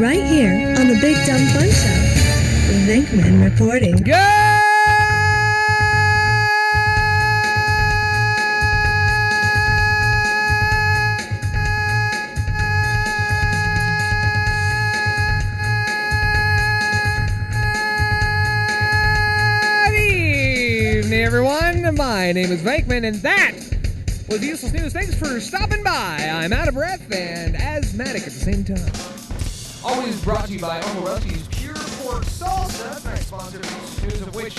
Right here on the Big Dumb Fun Show. Venkman reporting. Everyone, my name is Venkman, and that was Useless News. Thanks for stopping by. I'm out of breath and asthmatic at the same time. Always brought to you by Uncle Rusty's Pure Pork Salsa. Tonight's sponsor of Useless News, of which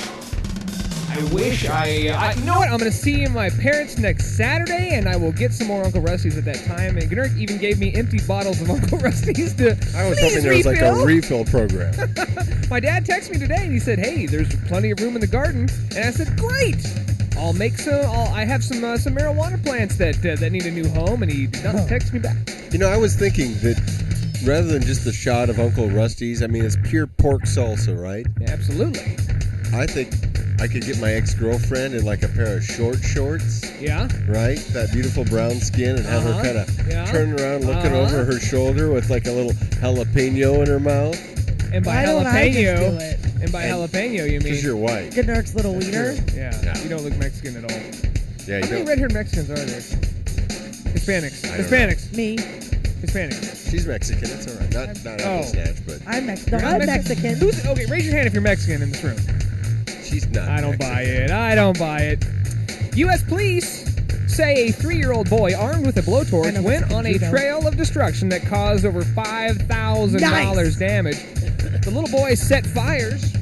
I wish I you know what? I'm going to see my parents next Saturday, and I will get some more Uncle Rusty's at that time. And Gnurk even gave me empty bottles of Uncle Rusty's to I was hoping there was like a refill program. My dad texted me today, and he said, "Hey, there's plenty of room in the garden." And I said, "Great! I'll make some. I have some marijuana plants that need a new home." And he did not text me back. You know, I was thinking that rather than just a shot of Uncle Rusty's, I mean, it's pure pork salsa, right? Yeah, absolutely. I think I could get my ex-girlfriend in like a pair of short shorts. Yeah. Right? That beautiful brown skin, and have her kind of turn around looking over her shoulder with like a little jalapeno in her mouth. And by jalapeno, jalapeno, you mean? Because you're white. Gnurk's little wiener. Yeah. You don't look Mexican at all. Yeah, How many red-haired Mexicans are there? Hispanics. Me. Hispanics. She's Mexican. It's all right. Not apple snatch, but I'm Mexican. I'm Mexican. Okay, raise your hand if you're Mexican in this room. She's not. I don't buy it. U.S. police say a 3-year-old boy armed with a blowtorch went on a trail of destruction that caused over $5,000 damage. The little boy set fires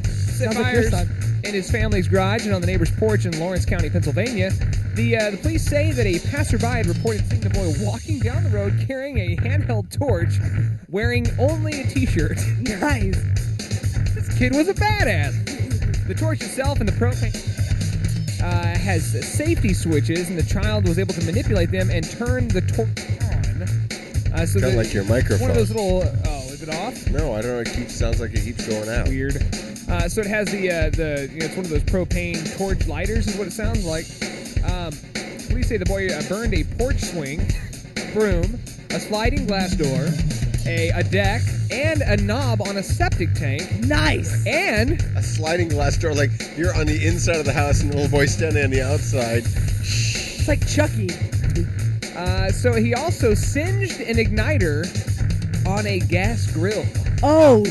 in his family's garage and on the neighbor's porch in Lawrence County, Pennsylvania. The police say that a passerby had reported seeing the boy walking down the road carrying a handheld torch, wearing only a T-shirt. Nice. This kid was a badass. The torch itself and the propane has safety switches, and the child was able to manipulate them and turn the torch on. So kind of like your microphone. One of those little. Oh, is it off? No, I don't know. It sounds like it keeps going out. Weird. So it has it's one of those propane torch lighters, is what it sounds like. Police say the boy burned a porch swing, a broom, a sliding glass door, a deck, and a knob on a septic tank. Nice. And a sliding glass door, like you're on the inside of the house and the little boy's standing on the outside. It's like Chucky. So he also singed an igniter on a gas grill. Oh.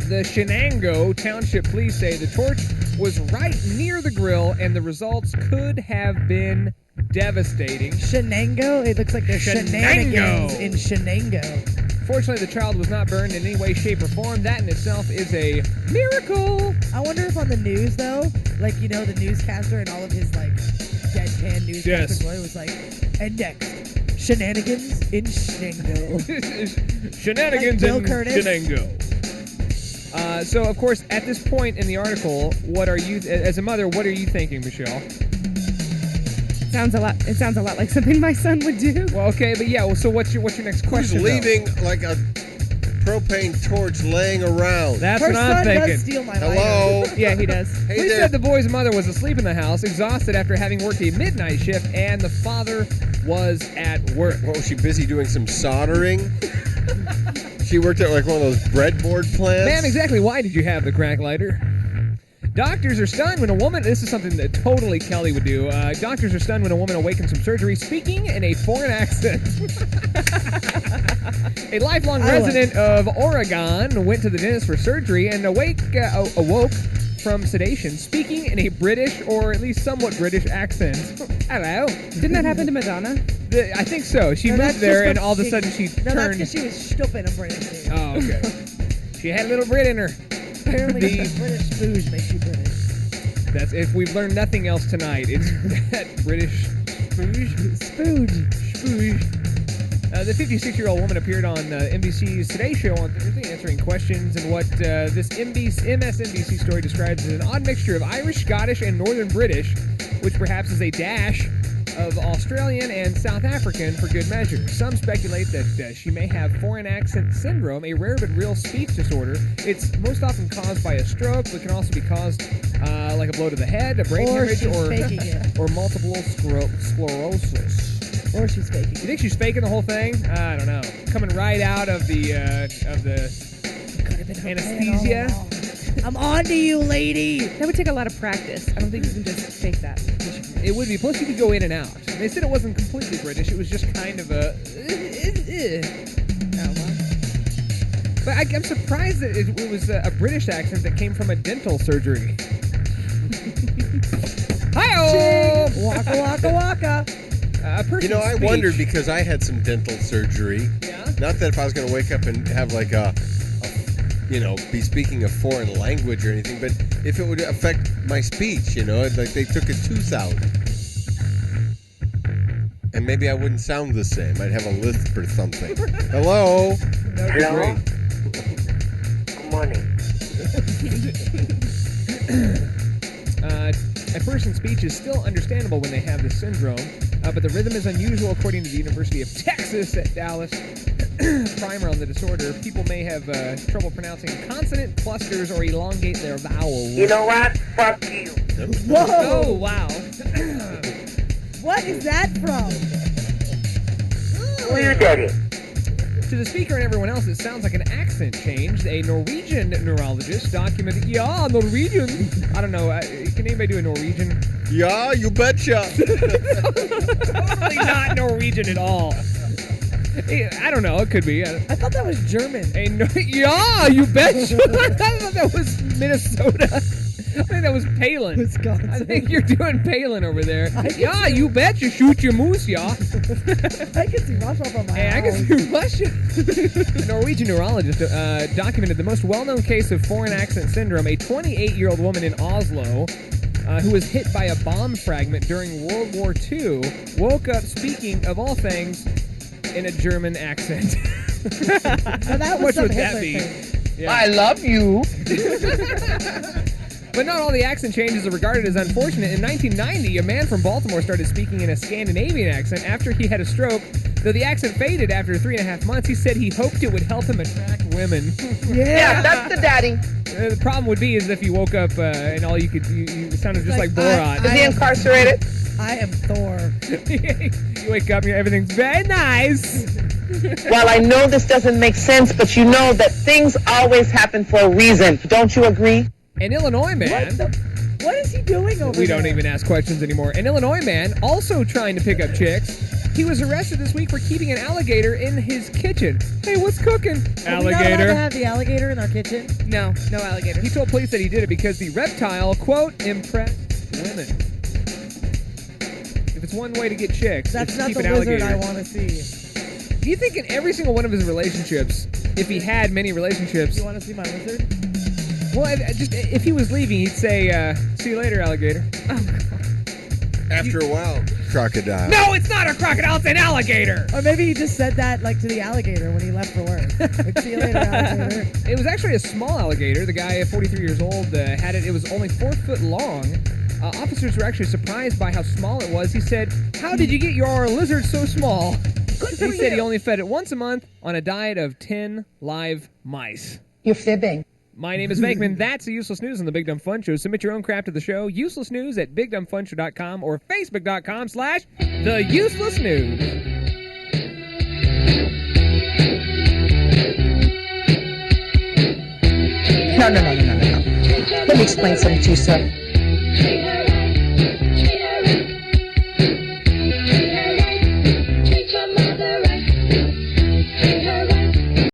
The Shenango Township Police say the torch was right near the grill, and the results could have been devastating. Shenango? It looks like there's shenanigans in Shenango. Fortunately, the child was not burned in any way, shape, or form. That in itself is a miracle. I wonder if on the news, though, like, you know, the newscaster and all of his, like, deadpan newscaster boy was like, and next, shenanigans in Shenango. Shenanigans like in Shenango. So, of course, at this point in the article, what are you, as a mother, what are you thinking, Michelle? It sounds a lot like something my son would do. Well, okay, but yeah. Well, so what's your next question? Who's leaving like a propane torch laying around? That's what I'm thinking. Does steal my Hello. lighter. Yeah, he does. Hey Police there. said the boy's mother was asleep in the house, exhausted after having worked a midnight shift, and the father was at work. What, was she busy doing some soldering? She worked at like one of those breadboard plants? Ma'am, exactly why did you have the crack lighter? Doctors are stunned when a woman... This is something that totally Kelly would do. Doctors are stunned when a woman awakens from surgery speaking in a foreign accent. A lifelong resident of Oregon went to the dentist for surgery and awoke from sedation speaking in a British or at least somewhat British accent. Hello. Didn't that happen to Madonna? I think so. She moved there and all of a sudden she No, that's turned... because she was stupid and British, dude. Oh, okay. She had a little Brit in her. Apparently the British spooge makes you British. That's if we've learned nothing else tonight. It's that British spooge. The 56-year-old woman appeared on NBC's Today Show on Thursday, answering questions in what this MSNBC story describes as an odd mixture of Irish, Scottish, and Northern British, which perhaps is a dash of Australian and South African for good measure. Some speculate that she may have foreign accent syndrome, a rare but real speech disorder. It's most often caused by a stroke, but can also be caused like a blow to the head, a brain hemorrhage, or multiple sclerosis. Or she's faking it. You think she's faking the whole thing? I don't know. coming right out of the anesthesia. I'm on to you, lady. That would take a lot of practice. I don't think you can just fake that. It would be. Plus, you could go in and out. They said it wasn't completely British. It was just kind of a. Oh, well. But I'm surprised that it was a British accent that came from a dental surgery. Hi-oh! Waka, waka, waka. A person's I speech. wondered because I had some dental surgery. Yeah? Not that if I was going to wake up and have like be speaking a foreign language or anything, but if it would affect my speech, like they took a tooth out. And maybe I wouldn't sound the same. I'd have a lisp or something. Hello? That would be great. Good morning. A person's speech is still understandable when they have this syndrome, but the rhythm is unusual according to the University of Texas at Dallas. Primer on the disorder. People may have trouble pronouncing consonant clusters or elongate their vowels. You know what? Fuck you. Whoa. Oh, wow. What is that from? Who you daddy? To the speaker and everyone else, it sounds like an accent change. A Norwegian neurologist documented... Yeah, Norwegian. I don't know. Can anybody do a Norwegian? Yeah, you betcha. Totally not Norwegian at all. I don't know. It could be. I thought that was German. Yeah, you betcha. I thought that was Minnesota. I think that was Palin. Wisconsin. I think you're doing Palin over there. Yeah, you betcha. Shoot your moose, yeah. I can see Russia from my house. I can see Russia. A Norwegian neurologist documented the most well-known case of foreign accent syndrome. A 28-year-old woman in Oslo who was hit by a bomb fragment during World War II woke up speaking, of all things, in a German accent. Now that was What some would that Hitler be? thing. Yeah. I love you. But not all the accent changes are regarded as unfortunate. In 1990, a man from Baltimore started speaking in a Scandinavian accent after he had a stroke. Though the accent faded after 3.5 months, he said he hoped it would help him attract women. Yeah, that's the daddy. The problem would be is if you woke up and all you sounded just like Borat. Is he incarcerated? I am Thor. You wake up and everything's very nice. Well, I know this doesn't make sense, but you know that things always happen for a reason. Don't you agree? An Illinois man. What is he doing over there? We don't even ask questions anymore. An Illinois man also trying to pick up chicks. He was arrested this week for keeping an alligator in his kitchen. Hey, what's cooking? Are we not allowed Alligator. to have the alligator in our kitchen? No alligator. He told police that he did it because the reptile, quote, impressed women. If it's one way to get chicks, That's it's not keep the an lizard alligator. I want to see. Do you think in every single one of his relationships, if he had many relationships, You want to see my lizard? well, if he was leaving, he'd say, see you later, alligator. After a while, crocodile. No, it's not a crocodile, it's an alligator. Or maybe he just said that like to the alligator when he left for work. Like, see you later, alligator. It was actually a small alligator. The guy, 43 years old, had it. It was only 4 foot long. Officers were actually surprised by how small it was. He said, "How did you get your lizard so small?" He said he only fed it once a month on a diet of 10 live mice. You're fibbing. My name is Venkman. That's the Useless News on the Big Dumb Fun Show. Submit your own crap to the show. Useless News at BigDumbFunShow.com or Facebook.com/TheUselessNews. No. Let me explain something to you, sir.